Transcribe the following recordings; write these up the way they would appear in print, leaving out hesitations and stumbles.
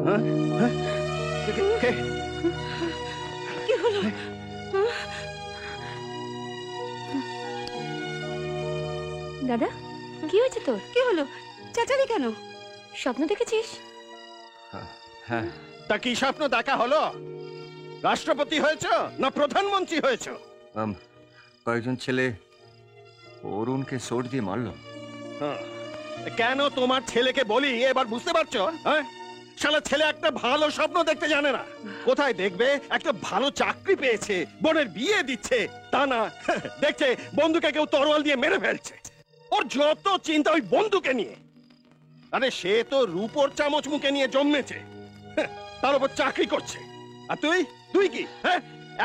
কি হলো? দাদা, কি হয়েছে তোর? কি হলো? চেঁচালি কেন? স্বপ্ন দেখেছিস? হ্যাঁ, তা কি স্বপ্ন দেখা হলো? রাষ্ট্রপতি হয়েছ না প্রধানমন্ত্রী হয়েছ? কয়েকজন ছেলে অরুণকে সোট দিয়ে মারলো। হ্যাঁ। কেন তোমার ছেলেকে বলি এবার বুঝতে পারছো? হ্যাঁ, শালা ছেলে একটা ভালো স্বপ্ন দেখতে জানে না। কোথায় দেখবে একটা ভালো চাকরি পেয়েছে, বোনের বিয়ে দিচ্ছে, তা না দেখছে বন্ধুকে কেউ তরোয়াল দিয়ে মেরে ফেলছে। ওর যত চিন্তা ওই বন্ধুকে নিয়ে। আরে সে তো রূপোর চামচ মুখে নিয়ে জন্মেছে, তার উপর চাকরি করছে। আর তুই তুই কি হ্যাঁ,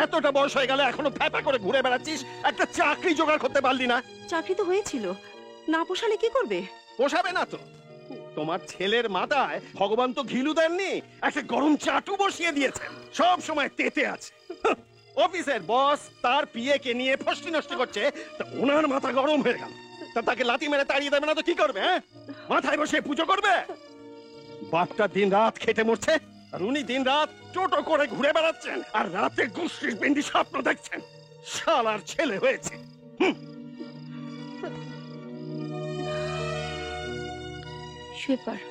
এতটা বয়স হয়ে গেল এখনো ফ্যাপা করে ঘুরে বেড়াচ্ছিস, একটা চাকরি জোগাড় করতে পারলি না? চাকরি তো হয়েছিল, না পোষালে কি করবে? পোষাবে না তো। তোমার ছেলের মাথায় ভগবান তো ঘিলু দেননি, একটা গরম চাটু বসিয়ে দিয়েছেন, সব সময় তেতে আছে। অফিসের বস তার পিএকে নিয়ে ফষ্টি নষ্টি করছে, তা ওনার মাথা গরম হয়ে গেল। তা তাকে লাথি মেরে তাড়িয়ে দেবে না তো কি করবে? হ্যাঁ, মাথায় বসে পুজো করবে? বাপটা দিন রাত খেটে মরছে, আর উনি দিন রাত টোটো করে ঘুরে বেড়াচ্ছেন, আর রাতে গোষ্ঠীর পিন্ডি স্বপ্ন দেখছেন। শালার ছেলে হয়েছে। শুয়ে পড়।